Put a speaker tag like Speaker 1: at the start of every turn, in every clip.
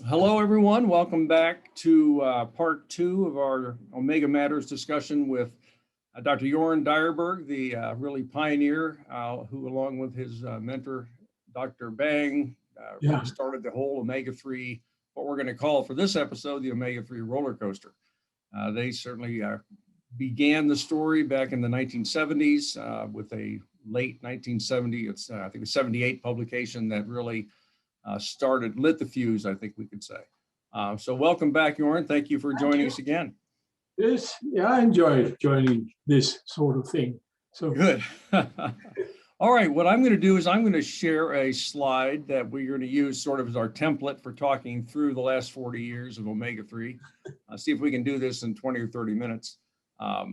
Speaker 1: Hello, everyone. Welcome back to part two of our OmegaMatters discussion with Dr. Jorn Dyerberg, the really pioneer who, along with his mentor, Dr. Bang, really started the whole Omega-3, what we're going to call for this episode, the Omega-3 roller coaster. They certainly began the story back in the 1970s with a late 1970, I think a 78 publication that really lit the fuse, I think we could say. So welcome back, Jorn. Thank you for joining us again.
Speaker 2: Yes, yeah, I enjoy joining this sort of thing. So
Speaker 1: good. All right, what I'm going to do is I'm going to share a slide that we're going to use sort of as our template for talking through the last 40 years of Omega-3. See if we can do this in 20 or 30 minutes. Let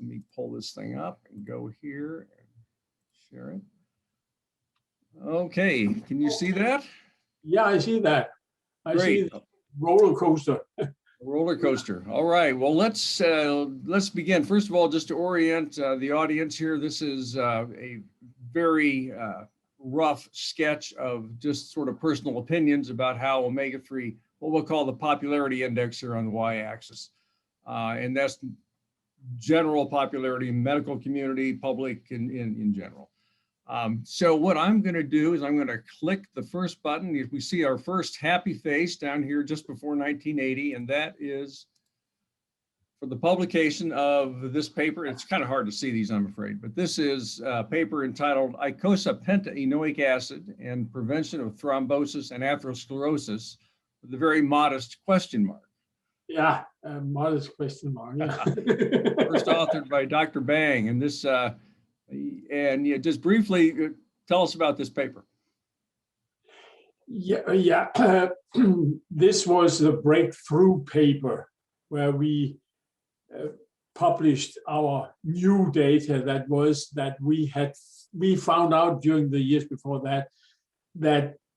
Speaker 1: me pull this thing up and go here and share it. Okay, can you see that?
Speaker 2: Yeah, I see that. I
Speaker 1: Great.
Speaker 2: see the roller coaster.
Speaker 1: Roller coaster. All right. Well, let's begin. First of all, just to orient the audience here, this is a very rough sketch of just sort of personal opinions about how Omega-3, what we'll call the popularity index here on the y-axis, and that's general popularity in medical community, public in general. So what I'm going to do is I'm going to click the first button. If we see our first happy face down here just before 1980, and that is for the publication of this paper. It's kind of hard to see these, I'm afraid, but this is a paper entitled Eicosapentaenoic Acid and Prevention of Thrombosis and Atherosclerosis, with a very modest question mark.
Speaker 2: Yeah, a modest question mark. Yeah.
Speaker 1: First authored by Dr. Bang, and this. And just briefly tell us about this paper.
Speaker 2: Yeah. This was a breakthrough paper where we published our new data that we found out during the years before that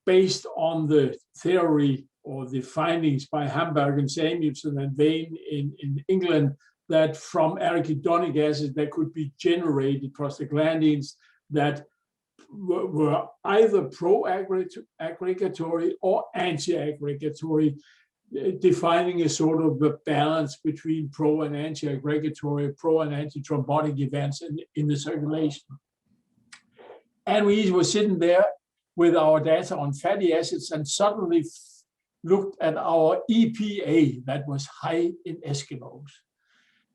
Speaker 2: based on the theory or the findings by Hamburg and Samuelson and Vane in England, that from arachidonic acid there could be generated prostaglandins that were either pro-aggregatory or anti-aggregatory, defining a sort of a balance between pro and anti-aggregatory, pro and anti-thrombotic events in the circulation. And we were sitting there with our data on fatty acids and suddenly looked at our EPA that was high in Eskimos.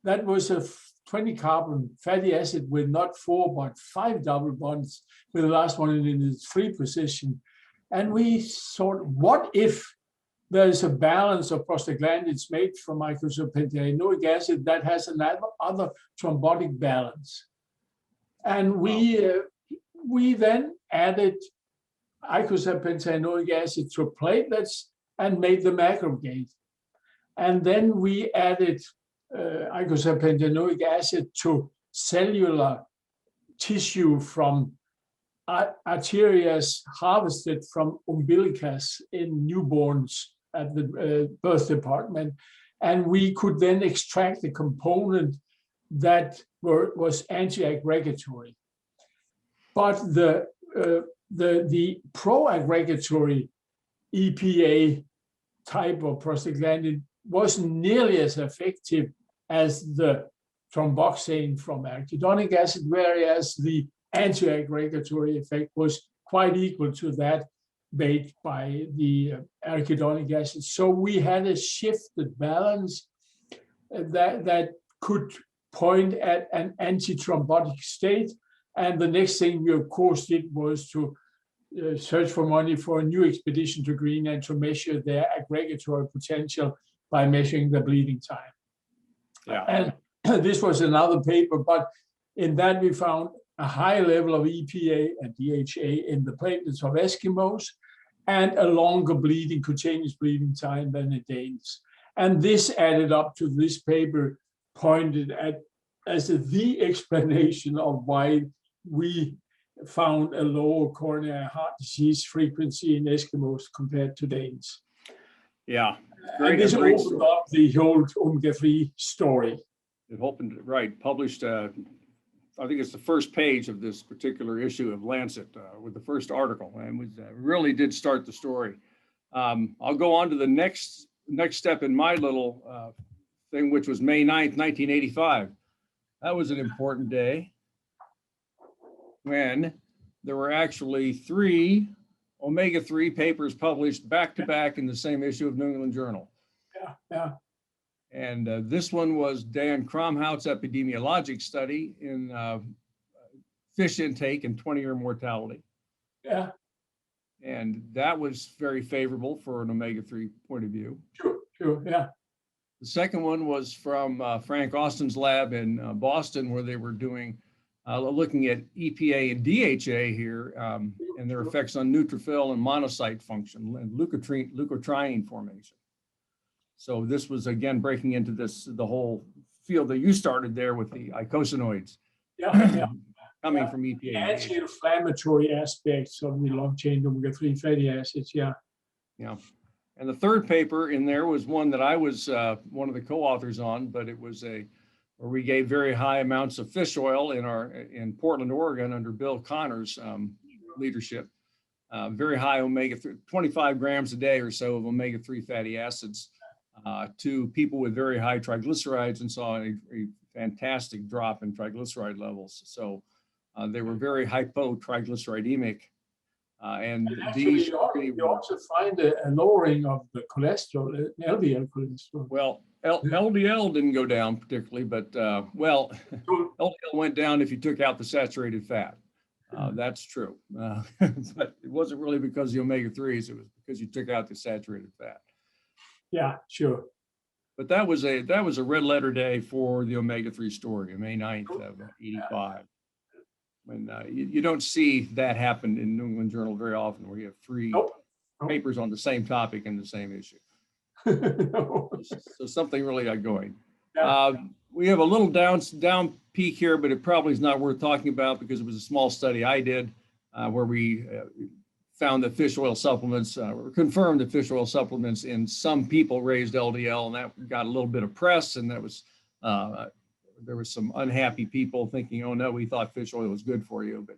Speaker 2: That was a 20 carbon fatty acid with not 4 but 5 double bonds, with the last one in the 3 position. And we thought, what if there is a balance of prostaglandins made from eicosapentaenoic acid that has another thrombotic balance? And we then added eicosapentaenoic acid to platelets and made them aggregate. And then we added eicosapentaenoic acid to cellular tissue from arterias harvested from umbilicus in newborns at the birth department. And we could then extract the component that was anti-aggregatory. But the pro-aggregatory EPA type of prostaglandin wasn't nearly as effective as the thromboxane from arachidonic acid, whereas the anti-aggregatory effect was quite equal to that made by the arachidonic acid. So we had a shifted balance that could point at an anti-thrombotic state. And the next thing we, of course, did was to search for money for a new expedition to Greenland to measure their aggregatory potential by measuring the bleeding time.
Speaker 1: Yeah.
Speaker 2: And this was another paper, but in that we found a high level of EPA and DHA in the platelets of Eskimos and a longer cutaneous bleeding time than in Danes. And this added up to this paper pointed at as the explanation of why we found a lower coronary heart disease frequency in Eskimos compared to Danes.
Speaker 1: Yeah.
Speaker 2: And this opened up the whole Omega-3 story.
Speaker 1: It opened, right, published, I think it's the first page of this particular issue of Lancet with the first article, and was, really did start the story. I'll go on to the next step in my little thing, which was May 9th, 1985. That was an important day when there were actually 3 omega-3 papers published back to back in the same issue of New England Journal.
Speaker 2: Yeah, yeah.
Speaker 1: And this one was Dan Kromhout's epidemiologic study in fish intake and 20-year mortality.
Speaker 2: Yeah.
Speaker 1: And that was very favorable for an omega-3 point of view.
Speaker 2: Sure, yeah.
Speaker 1: The second one was from Frank Austin's lab in Boston, where they were doing looking at EPA and DHA here and their effects on neutrophil and monocyte function and leukotriene formation. So this was again breaking into the whole field that you started there with the eicosanoids.
Speaker 2: Yeah.
Speaker 1: Coming from EPA.
Speaker 2: Anti-inflammatory aspects of the long-chain omega-3 fatty acids, yeah.
Speaker 1: Yeah. And the third paper in there was one that I was one of the co-authors on, but it was where we gave very high amounts of fish oil in Portland, Oregon, under Bill Connor's leadership. Very high omega-3, 25 grams a day or so of omega-3 fatty acids to people with very high triglycerides, and saw a fantastic drop in triglyceride levels. So they were very hypotriglyceridemic. And
Speaker 2: actually, you also find a lowering of the cholesterol, LDL cholesterol.
Speaker 1: Well, LDL didn't go down particularly, but LDL went down if you took out the saturated fat. That's true. But it wasn't really because of the omega-3s, it was because you took out the saturated fat.
Speaker 2: Yeah, sure.
Speaker 1: But that was a red letter day for the omega-3 story, May 9th of 85. When you don't see that happen in New England Journal very often, where you have 3 papers on the same topic in the same issue. So something really got going.
Speaker 2: Yeah.
Speaker 1: We have a little down peak here, but it probably is not worth talking about because it was a small study I did where we found that fish oil supplements, or confirmed that fish oil supplements in some people raised LDL, and that got a little bit of press, and that was there was some unhappy people thinking, oh no, we thought fish oil was good for you, but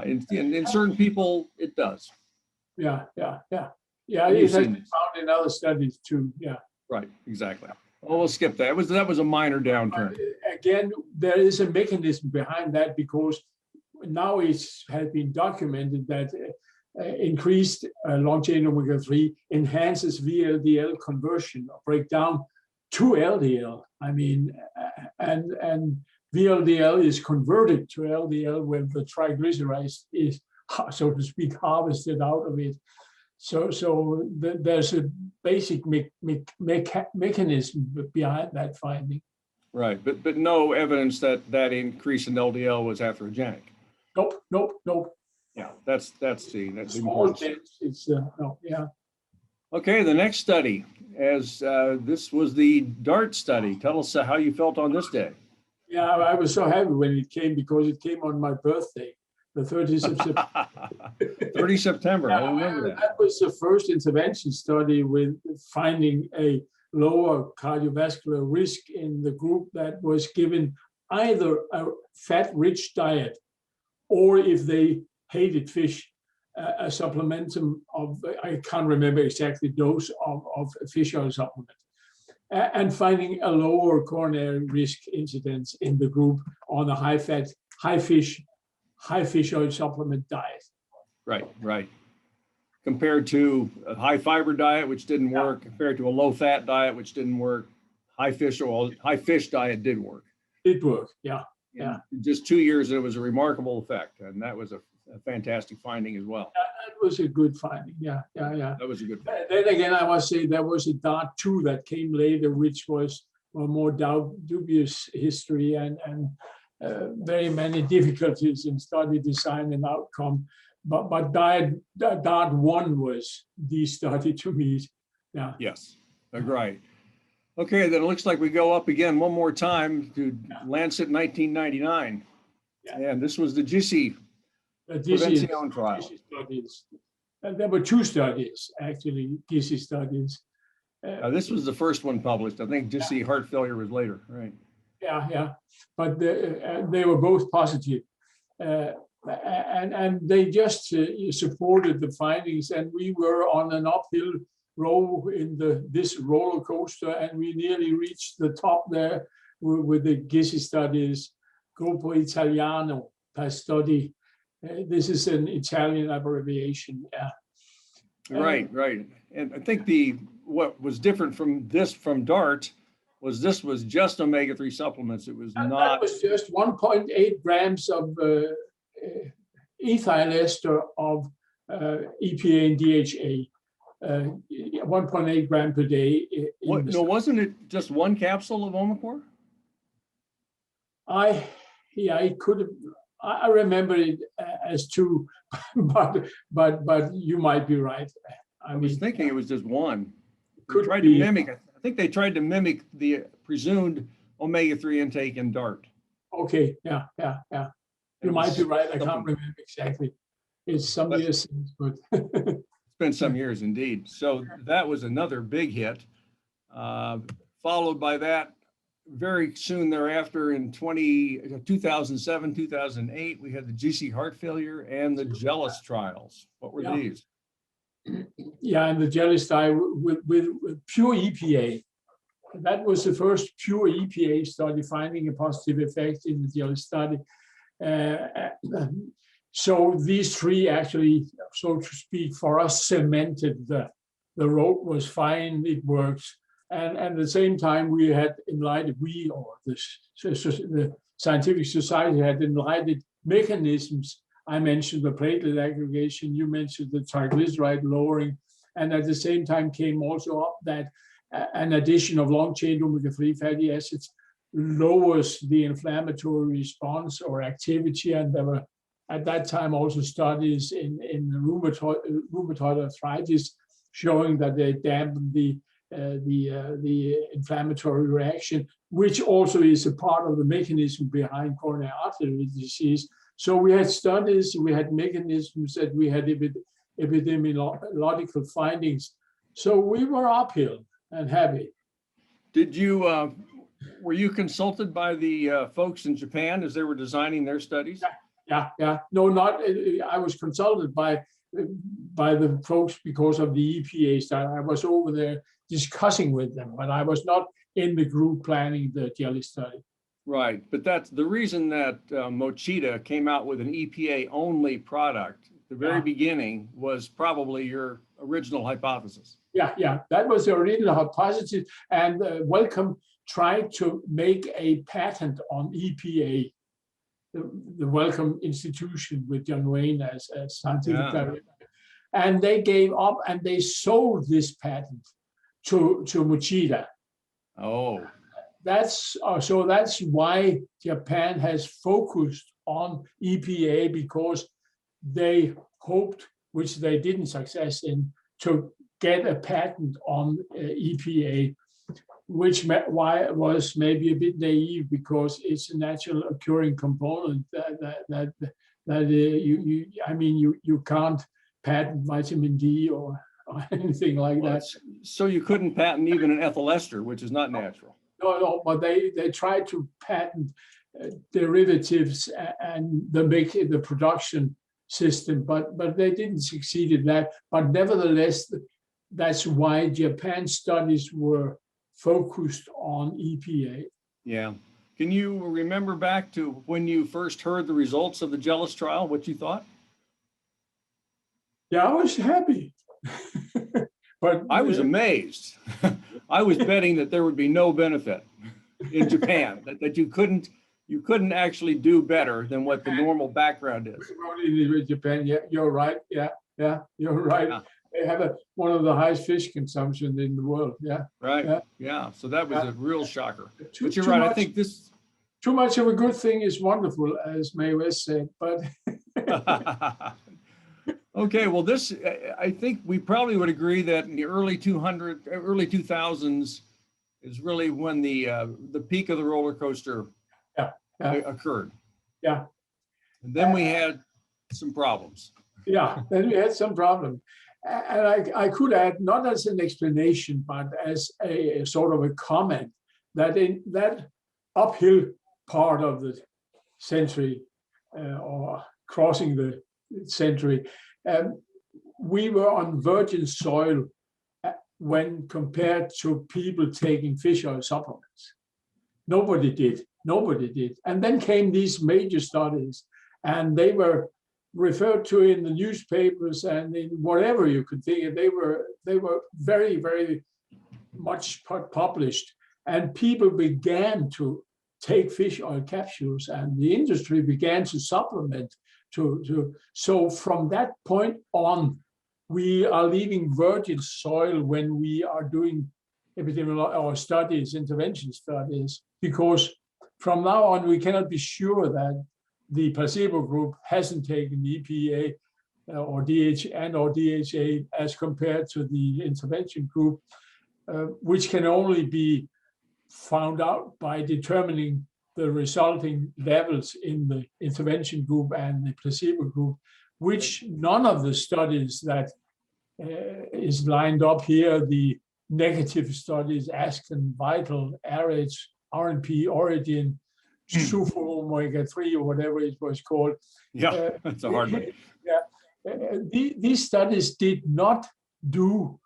Speaker 1: in certain people, it does.
Speaker 2: Yeah. It has been found in other studies too, yeah.
Speaker 1: Right, exactly. Well, we'll skip that. That was a minor downturn.
Speaker 2: Again, there is a mechanism behind that, because now it has been documented that increased long-chain omega-3 enhances VLDL conversion or breakdown to LDL. I mean, and VLDL is converted to LDL when the triglycerides is, so to speak, harvested out of it. So there's a basic mechanism behind that finding.
Speaker 1: Right, but no evidence that increase in LDL was atherogenic.
Speaker 2: Nope.
Speaker 1: Yeah, that's the
Speaker 2: small bits. It's no, yeah.
Speaker 1: Okay, the next study, as this was the DART study. Tell us how you felt on this day.
Speaker 2: Yeah, I was so happy when it came, because it came on my birthday, the 30th of September.
Speaker 1: 30 September, I remember that.
Speaker 2: That was the first intervention study with finding a lower cardiovascular risk in the group that was given either a fat-rich diet, or if they hated fish, a supplementum of, I can't remember exactly dose of fish oil supplement, and finding a lower coronary risk incidence in the group on a high-fat, high-fish oil supplement diet.
Speaker 1: Right. Compared to a high-fiber diet, which didn't work, compared to a low-fat diet, which didn't work, high-fish diet did work.
Speaker 2: It worked, yeah.
Speaker 1: In just 2 years, it was a remarkable effect, and that was a fantastic finding as well.
Speaker 2: That was a good finding, yeah.
Speaker 1: That was a good finding.
Speaker 2: Then again, I must say there was a DART2 that came later, which was a more dubious history and very many difficulties in study design and outcome. But DART1 was the study to meet. Yeah.
Speaker 1: Yes, right. Okay, then it looks like we go up again one more time to Lancet 1999. Yeah. And this was the GISI prevention trial.
Speaker 2: Studies. There were 2 studies, actually, GISI studies.
Speaker 1: This was the first one published. I think GISI heart failure was later, right?
Speaker 2: Yeah. But they were both positive. and they just supported the findings, and we were on an uphill row in this roller coaster, and we nearly reached the top there with the GISI studies, Gruppo Italiano per study. This is an Italian abbreviation. Yeah.
Speaker 1: Right. And I think what was different from DART was this was just omega-3 supplements. It was not.
Speaker 2: That was just 1.8 grams of ethyl ester of EPA and DHA. 1.8 gram per day.
Speaker 1: Wasn't it just one capsule of Omicor?
Speaker 2: I could have. I remember it as two, but you might be right.
Speaker 1: I was thinking it was just one.
Speaker 2: Could
Speaker 1: tried
Speaker 2: be.
Speaker 1: to mimic. I think they tried to mimic the presumed omega-3 intake in DART.
Speaker 2: Okay. Yeah. You might be right. I can't remember exactly. It's some years since, but.
Speaker 1: It's been some years indeed. So that was another big hit. Followed by that, very soon thereafter in 2007, 2008, we had the GC heart failure and the JELIS trials. What were these?
Speaker 2: Yeah, and the JELIS trial with pure EPA. That was the first pure EPA study finding a positive effect in the JELIS study. So these three actually, so to speak, for us cemented the road was fine, it works. And at the same time, we had enlightened, the scientific society had enlightened mechanisms. I mentioned the platelet aggregation, you mentioned the triglyceride lowering, and at the same time came also up that an addition of long-chain omega-3 fatty acids lowers the inflammatory response or activity, and there were at that time also studies in rheumatoid arthritis showing that they dampen the inflammatory reaction, which also is a part of the mechanism behind coronary artery disease. So we had studies, we had mechanisms, that we had epidemiological findings. So we were uphill and happy.
Speaker 1: Were you consulted by the folks in Japan as they were designing their studies?
Speaker 2: Yeah. No, not. I was consulted by the folks because of the EPA study. I was over there discussing with them, but I was not in the group planning the JELIS study.
Speaker 1: Right, but that's the reason that Mochida came out with an EPA-only product. The very beginning was probably your original hypothesis.
Speaker 2: Yeah, that was the original hypothesis, and Wellcome tried to make a patent on EPA. The Wellcome institution with John Wayne as scientific director, and they gave up and they sold this patent to Mochida.
Speaker 1: Oh,
Speaker 2: that's why Japan has focused on EPA, because they hoped, which they didn't success in, to get a patent on EPA, which was maybe a bit naive because it's a natural occurring component that you can't patent vitamin D or anything like that.
Speaker 1: So you couldn't patent even an ethyl ester, which is not natural.
Speaker 2: No, but they tried to patent derivatives and the production system, but they didn't succeed in that. But nevertheless, that's why Japan studies were focused on EPA.
Speaker 1: Yeah. Can you remember back to when you first heard the results of the JELIS trial, what you thought?
Speaker 2: Yeah, I was happy. But
Speaker 1: I was amazed. I was betting that there would be no benefit in Japan, that you couldn't actually do better than what the normal background is.
Speaker 2: In Japan, yeah, you're right. Yeah, you're right. Yeah. They have one of the highest fish consumption in the world. Yeah.
Speaker 1: Right. Yeah. So that was a real shocker. But you're right. I think this.
Speaker 2: Too much of a good thing is wonderful, as Mae West said. But.
Speaker 1: Okay. Well, I think we probably would agree that in the early 2000s is really when the peak of the roller coaster occurred.
Speaker 2: Yeah.
Speaker 1: And then we had some problems.
Speaker 2: Yeah. Then we had some problems. And I could add, not as an explanation, but as a sort of a comment, that in that uphill part of the century or crossing the century. We were on virgin soil when compared to people taking fish oil supplements. Nobody did. And then came these major studies, and they were referred to in the newspapers and in whatever you could think of. They were very, very much published, and people began to take fish oil capsules, and the industry began to supplement. So from that point on, we are leaving virgin soil when we are doing epidemiological studies, intervention studies, because from now on, we cannot be sure that the placebo group hasn't taken EPA or DHA as compared to the intervention group, which can only be found out by determining the resulting levels in the intervention group and the placebo group, which none of the studies that is lined up here, the negative studies, Aspen, Vital, ARIDS, RNP, Origin, Sufo, Omega-3, or whatever it was called.
Speaker 1: Yeah, that's a hard one.
Speaker 2: These studies did not do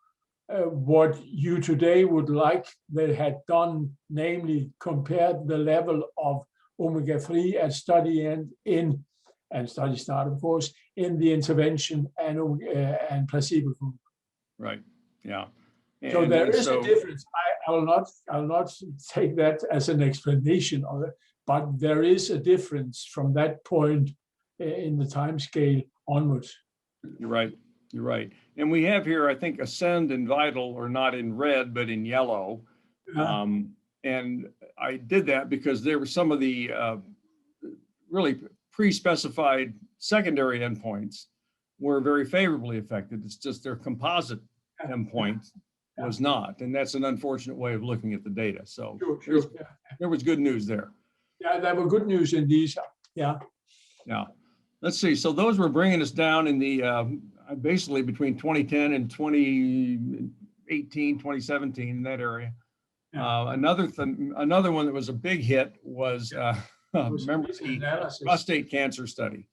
Speaker 2: what you today would like they had done, namely compared the level of omega-3 at study end in, and study start, of course, in the intervention and placebo group.
Speaker 1: Right. Yeah.
Speaker 2: So there is a difference. I will not take that as an explanation of it, but there is a difference from that point in the time scale onwards.
Speaker 1: You're right. You're right. And we have here, I think, Ascend and Vital are not in red, but in yellow. And I did that because there were some of the really pre-specified secondary endpoints were very favorably affected. It's just their composite endpoint was not. And that's an unfortunate way of looking at the data. So there was good news there.
Speaker 2: Yeah, there were good news in these. Yeah.
Speaker 1: Yeah. Let's see. So those were bringing us down in the basically between 2010 and 2018, 2017, in that area. Yeah. Another one that was a big hit was remember the prostate cancer study.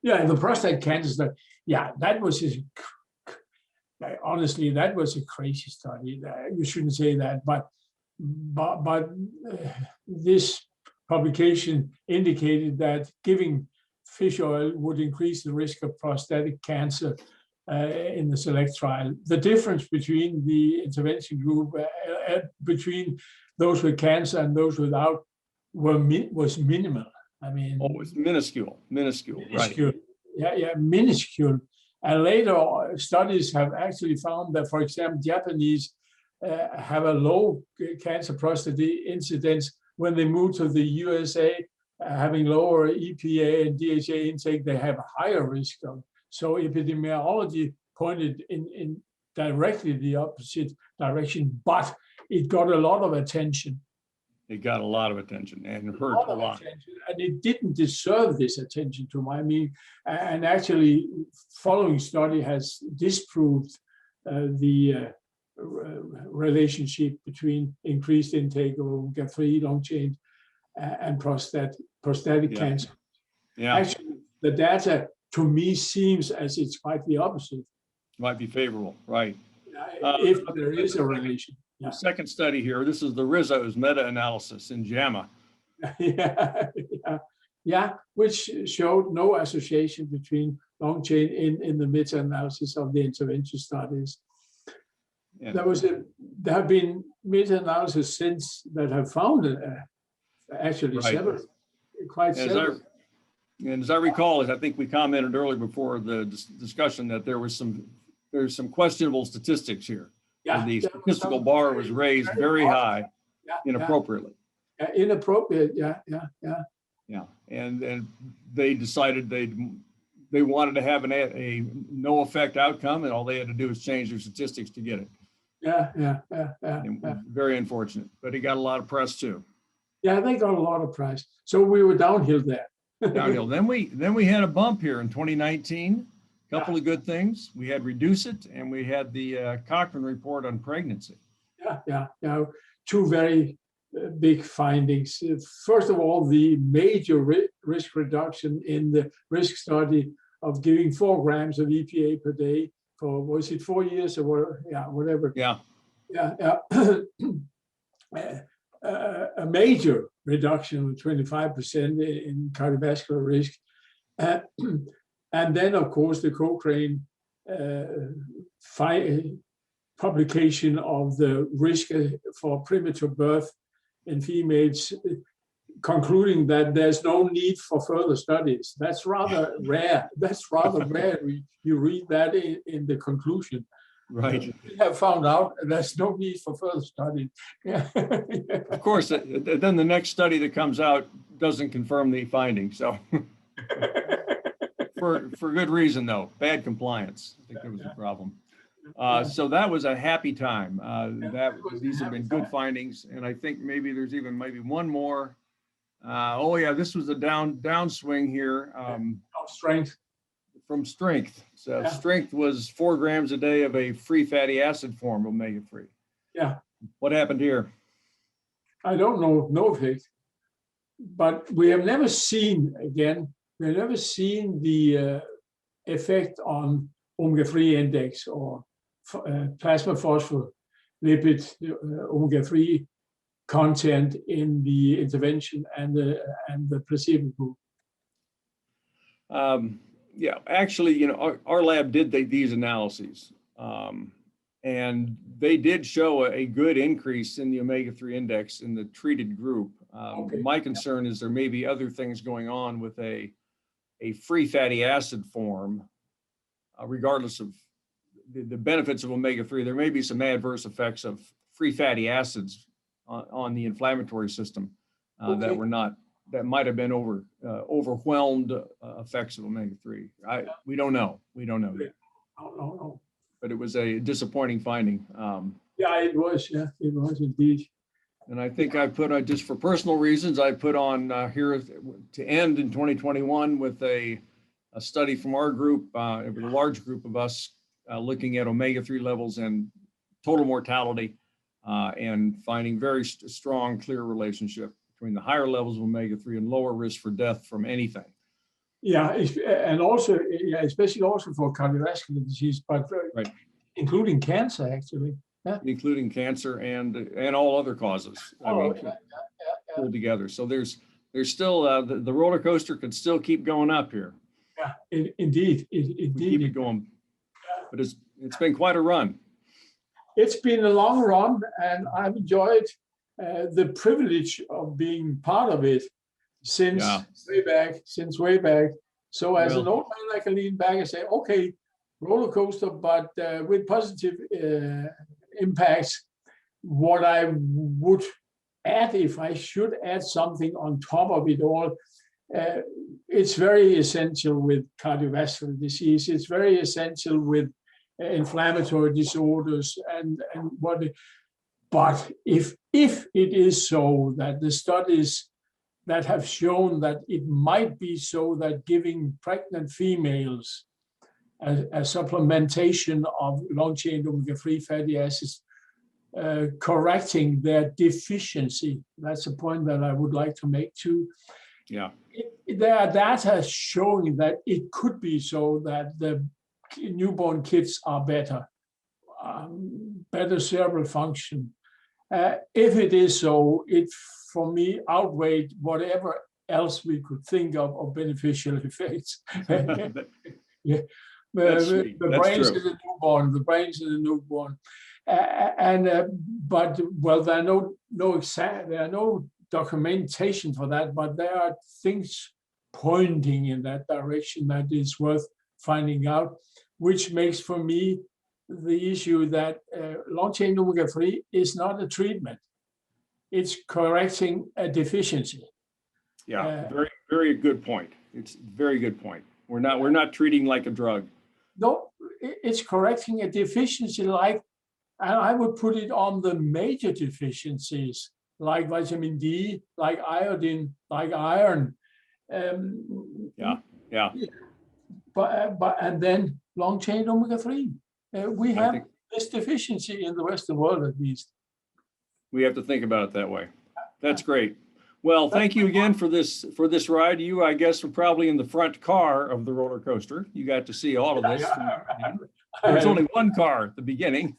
Speaker 2: Yeah, the prostate cancer study. Yeah, that was honestly, that was a crazy study. You shouldn't say that, but this publication indicated that giving fish oil would increase the risk of prostatic cancer in the SELECT trial. The difference between the intervention group, between those with cancer and those without, was minimal. I mean,
Speaker 1: it was minuscule, right?
Speaker 2: Yeah, minuscule. And later studies have actually found that, for example, Japanese have a low cancer prostate incidence. When they move to the USA, having lower EPA and DHA intake, they have a higher risk of. So epidemiology pointed in directly the opposite direction, but it got a lot of attention.
Speaker 1: It got a lot of attention and hurt a lot.
Speaker 2: And it didn't deserve this attention, to my meaning. And actually, following study has disproved the relationship between increased intake of omega-3 long chain and prostatic cancer.
Speaker 1: Yeah.
Speaker 2: Actually, the data to me seems as it's quite the opposite.
Speaker 1: Might be favorable, right?
Speaker 2: If there is a relation.
Speaker 1: The second study here, this is the Rizzo's meta-analysis in JAMA.
Speaker 2: Yeah, which showed no association between long chain in the meta-analysis of the intervention studies. Yeah. There have been meta-analysis since that have found actually several, quite several.
Speaker 1: And as I recall, I think we commented earlier before the discussion that there's some questionable statistics here. Yeah, the statistical bar was raised very high, inappropriately.
Speaker 2: Yeah, inappropriate, yeah.
Speaker 1: And they decided they wanted to have a no effect outcome, and all they had to do was change their statistics to get it.
Speaker 2: Yeah.
Speaker 1: Very unfortunate, but it got a lot of press too.
Speaker 2: Yeah, they got a lot of press. So we were downhill there.
Speaker 1: Downhill. Then we had a bump here in 2019. Couple of good things. We had Reduce It, and we had the Cochrane report on pregnancy.
Speaker 2: Yeah. Two very big findings. First of all, the major risk reduction in the risk study of giving 4 grams of EPA per day for, was it 4 years or whatever? Yeah, whatever.
Speaker 1: Yeah.
Speaker 2: A major reduction of 25% in cardiovascular risk. And then, of course, the Cochrane publication of the risk for premature birth in females, concluding that there's no need for further studies. That's rather rare. That's rather rare. You read that in the conclusion.
Speaker 1: Right.
Speaker 2: We have found out there's no need for further study. Yeah.
Speaker 1: Of course, then the next study that comes out doesn't confirm the findings. So for good reason, though, bad compliance. I think that was the problem. So that was a happy time. These have been good findings, and I think maybe there's even maybe one more. Oh yeah, this was a downswing here.
Speaker 2: Strength.
Speaker 1: From strength. So
Speaker 2: Yeah.
Speaker 1: strength was 4 grams a day of a free fatty acid form, omega-3.
Speaker 2: Yeah.
Speaker 1: What happened here?
Speaker 2: I don't know, no effect. But we have never seen, again, we've never seen the effect on omega-3 index or plasma phospholipid omega-3 content in the intervention and the placebo group.
Speaker 1: Yeah, actually, you know, our lab did these analyses, and they did show a good increase in the omega-3 index in the treated group.
Speaker 2: Okay.
Speaker 1: My concern is there may be other things going on with a free fatty acid form, regardless of the benefits of omega-3. There may be some adverse effects of free fatty acids on the inflammatory system
Speaker 2: Okay.
Speaker 1: that might have been overwhelmed effects of omega-3. We don't know. We don't know yet.
Speaker 2: No.
Speaker 1: But it was a disappointing finding.
Speaker 2: Yeah, it was. Yeah, it was indeed.
Speaker 1: And I think I put, just for personal reasons, I put on here to end in 2021 with a study from our group, it was a large group of us looking at omega-3 levels and total mortality and finding very strong, clear relationship between the higher levels of omega-3 and lower risk for death from anything.
Speaker 2: Yeah, and also, yeah, especially also for cardiovascular disease, but
Speaker 1: Right.
Speaker 2: Including cancer, actually. Yeah.
Speaker 1: Including cancer and all other causes.
Speaker 2: Yeah.
Speaker 1: Pulled together. So there's still the roller coaster could still keep going up here.
Speaker 2: Yeah, indeed.
Speaker 1: We keep it going, but it's been quite a run.
Speaker 2: It's been a long run, and I've enjoyed the privilege of being part of it since way back. So as an old man, I can lean back and say, okay, roller coaster, but with positive impacts. What I would add, if I should add something on top of it all, it's very essential with cardiovascular disease. It's very essential with inflammatory disorders and what. But if it is so that the studies that have shown that it might be so that giving pregnant females a supplementation of long-chain omega-3 fatty acids, correcting their deficiency, that's a point that I would like to make too.
Speaker 1: Yeah.
Speaker 2: There are data showing that it could be so that the newborn kids are better cerebral function. If it is so, it, for me, outweighed whatever else we could think of beneficial effects. Yeah. The brains of the newborn, but well, there are no documentation for that, but there are things pointing in that direction that is worth finding out, which makes for me the issue that long-chain omega-3 is not a treatment. It's correcting a deficiency.
Speaker 1: Yeah, very, very good point. It's a very good point. We're not treating like a drug.
Speaker 2: No, it's correcting a deficiency and I would put it on the major deficiencies like vitamin D, like iodine, like iron. But and then long-chain omega-3. We have this deficiency in the Western world, at least.
Speaker 1: We have to think about it that way. That's great. Well, thank you again for this ride. You, I guess, were probably in the front car of the roller coaster. You got to see all of this. There's only one car at the beginning.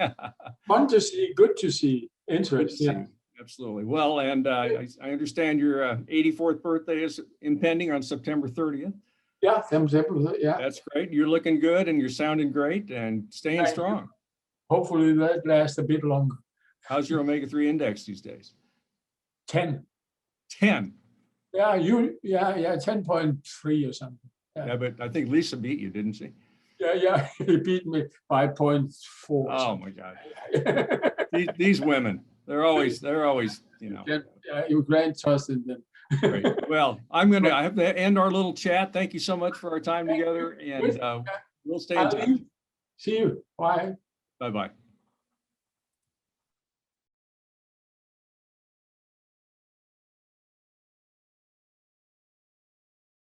Speaker 2: Fun to see, good to see, interesting.
Speaker 1: Absolutely. Well, and I understand your 84th birthday is impending on September 30th.
Speaker 2: Yeah, yeah.
Speaker 1: That's great. You're looking good and you're sounding great and staying strong.
Speaker 2: Hopefully that lasts a bit longer.
Speaker 1: How's your omega-3 index these days?
Speaker 2: 10.
Speaker 1: 10.
Speaker 2: Yeah, 10.3 or something.
Speaker 1: Yeah, but I think Lisa beat you, didn't she?
Speaker 2: Yeah, he beat me by 0.4.
Speaker 1: Oh my God. These women, they're always, you know.
Speaker 2: Yeah, you can't trust in them.
Speaker 1: Great. Well, I have to end our little chat. Thank you so much for our time together, and we'll stay in touch.
Speaker 2: See you. Bye.
Speaker 1: Bye-bye.